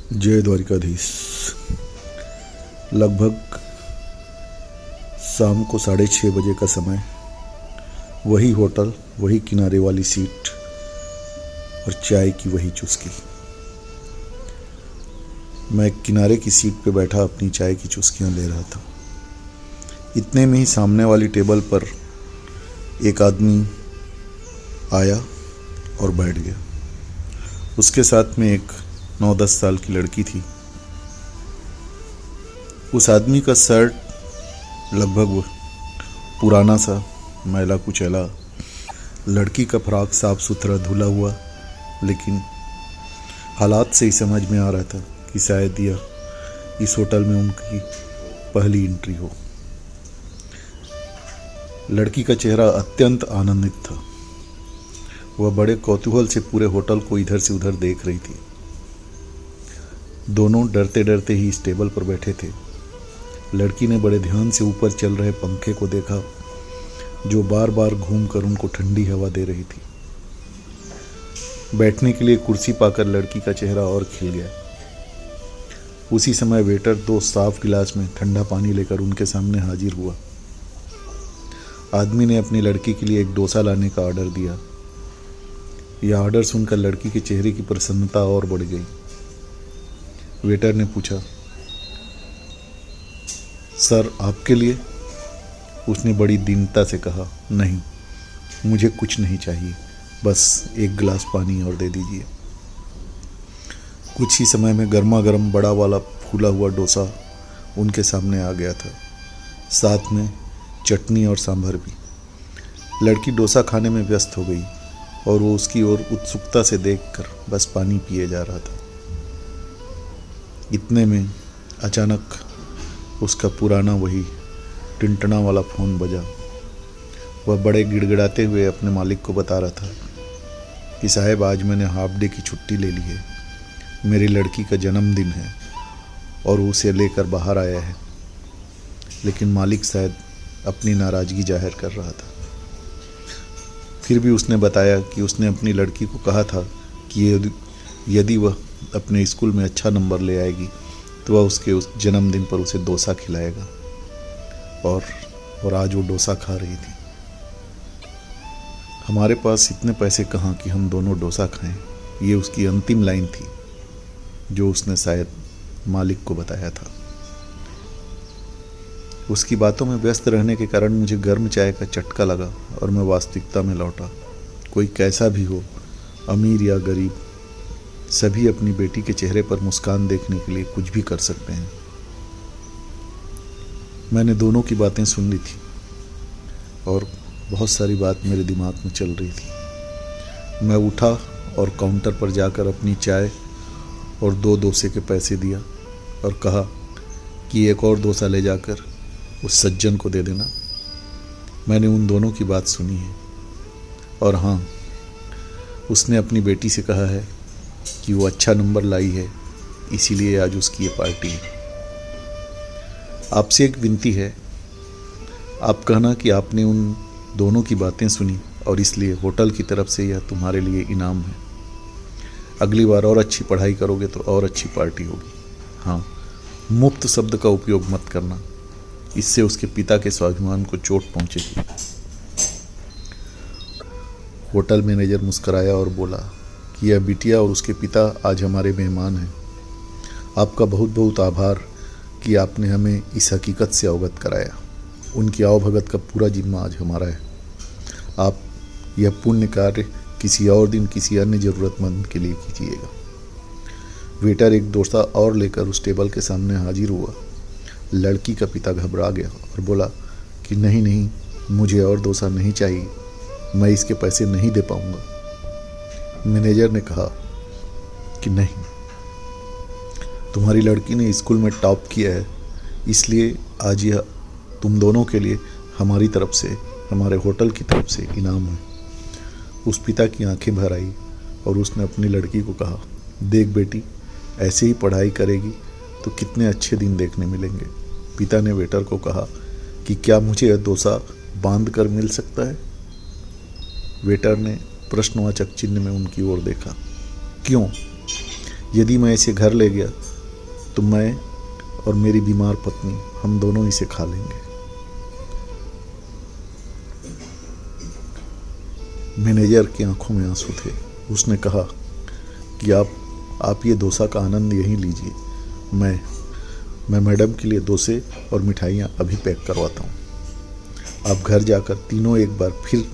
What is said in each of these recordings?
जय द्वारिकाधीश। लगभग शाम को 6:30 बजे का समय, वही होटल, वही किनारे वाली सीट और चाय की वही चुस्की। मैं किनारे की सीट पे बैठा अपनी चाय की चुस्कियां ले रहा था। इतने में ही सामने वाली टेबल पर एक आदमी आया और बैठ गया। उसके साथ में एक 9-10 साल की लड़की थी। उस आदमी का शर्ट लगभग पुराना सा, मैला कुचैला, लड़की का फ्रॉक साफ सुथरा धुला हुआ, लेकिन हालात से ही समझ में आ रहा था कि शायद यह इस होटल में उनकी पहली एंट्री हो। लड़की का चेहरा अत्यंत आनंदित था। वह बड़े कौतूहल से पूरे होटल को इधर से उधर देख रही थी। दोनों डरते डरते ही इस टेबल पर बैठे थे। लड़की ने बड़े ध्यान से ऊपर चल रहे पंखे को देखा, जो बार बार घूमकर उनको ठंडी हवा दे रही थी। बैठने के लिए कुर्सी पाकर लड़की का चेहरा और खिल गया। उसी समय वेटर 2 साफ गिलास में ठंडा पानी लेकर उनके सामने हाजिर हुआ। आदमी ने अपनी लड़की के लिए एक डोसा लाने का ऑर्डर दिया। यह ऑर्डर सुनकर लड़की के चेहरे की प्रसन्नता और बढ़ गई। वेटर ने पूछा, सर आपके लिए? उसने बड़ी दीनता से कहा, नहीं, मुझे कुछ नहीं चाहिए, बस एक गिलास पानी और दे दीजिए। कुछ ही समय में गर्मा गर्म बड़ा वाला फूला हुआ डोसा उनके सामने आ गया था, साथ में चटनी और सांभर भी। लड़की डोसा खाने में व्यस्त हो गई और वो उसकी ओर उत्सुकता से देखकर बस पानी पिए जा रहा था। इतने में अचानक उसका पुराना वही टिंटना वाला फ़ोन बजा। वह बड़े गिड़गिड़ाते हुए अपने मालिक को बता रहा था कि साहब, आज मैंने हाफ डे की छुट्टी ले ली है। मेरी लड़की का जन्मदिन है और उसे लेकर बाहर आया है। लेकिन मालिक शायद अपनी नाराज़गी जाहिर कर रहा था। फिर भी उसने बताया कि उसने अपनी लड़की को कहा था कि यदि वह अपने स्कूल में अच्छा नंबर ले आएगी तो वह उसके उस जन्मदिन पर उसे डोसा खिलाएगा। और आज वो डोसा खा रही थी। हमारे पास इतने पैसे कहाँ कि हम दोनों डोसा खाएं, ये उसकी अंतिम लाइन थी जो उसने शायद मालिक को बताया था। उसकी बातों में व्यस्त रहने के कारण मुझे गर्म चाय का चटका लगा और मैं वास्तविकता में लौटा। कोई कैसा भी हो, अमीर या गरीब, सभी अपनी बेटी के चेहरे पर मुस्कान देखने के लिए कुछ भी कर सकते हैं। मैंने दोनों की बातें सुन ली थी और बहुत सारी बात मेरे दिमाग में चल रही थी। मैं उठा और काउंटर पर जाकर अपनी चाय और 2 डोसे के पैसे दिया और कहा कि एक और डोसा ले जाकर उस सज्जन को दे देना। मैंने उन दोनों की बात सुनी है और हाँ, उसने अपनी बेटी से कहा है कि वो अच्छा नंबर लाई है, इसीलिए आज उसकी ये पार्टी है। आपसे एक विनती है, आप कहना कि आपने उन दोनों की बातें सुनी और इसलिए होटल की तरफ से यह तुम्हारे लिए इनाम है। अगली बार और अच्छी पढ़ाई करोगे तो और अच्छी पार्टी होगी। हाँ, मुफ्त शब्द का उपयोग मत करना, इससे उसके पिता के स्वाभिमान को चोट पहुंचेगी। होटल मैनेजर मुस्कराया और बोला कि यह बिटिया और उसके पिता आज हमारे मेहमान हैं। आपका बहुत बहुत आभार कि आपने हमें इस हकीकत से अवगत कराया। उनकी आवभगत का पूरा जिम्मा आज हमारा है। आप यह पुण्य कार्य किसी और दिन किसी अन्य ज़रूरतमंद के लिए कीजिएगा। वेटर एक डोसा और लेकर उस टेबल के सामने हाजिर हुआ। लड़की का पिता घबरा गया और बोला कि नहीं नहीं, मुझे और डोसा नहीं चाहिए, मैं इसके पैसे नहीं दे पाऊंगा। मैनेजर ने कहा कि नहीं, तुम्हारी लड़की ने स्कूल में टॉप किया है, इसलिए आज यह तुम दोनों के लिए हमारी तरफ से, हमारे होटल की तरफ से इनाम है। उस पिता की आंखें भर आई और उसने अपनी लड़की को कहा, देख बेटी, ऐसे ही पढ़ाई करेगी तो कितने अच्छे दिन देखने मिलेंगे। पिता ने वेटर को कहा कि क्या मुझे यह डोसा बांध कर मिल सकता है? वेटर ने प्रश्नवाचक चिन्ह में उनकी ओर देखा। क्यों? यदि मैं इसे घर ले गया तो मैं और मेरी बीमार पत्नी हम दोनों इसे खा लेंगे। मैनेजर की आंखों में आंसू थे। उसने कहा कि आप ये डोसा का आनंद यहीं लीजिए। मैं मैडम के लिए डोसे और मिठाइयाँ अभी पैक करवाता हूँ। आप घर जाकर तीनों एक बार फिर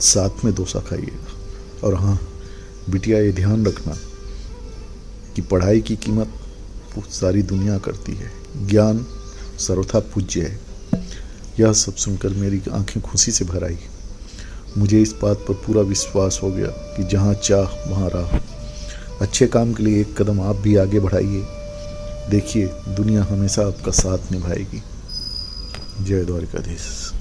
साथ में डोसा खाइएगा। और हाँ बिटिया, ये ध्यान रखना कि पढ़ाई की कीमत सारी दुनिया करती है, ज्ञान सर्वथा पूज्य है। यह सब सुनकर मेरी आंखें खुशी से भर आई। मुझे इस बात पर पूरा विश्वास हो गया कि जहाँ चाह वहाँ राह। अच्छे काम के लिए एक कदम आप भी आगे बढ़ाइए। देखिए दुनिया हमेशा आपका साथ निभाएगी। जय द्वारिकाधीश।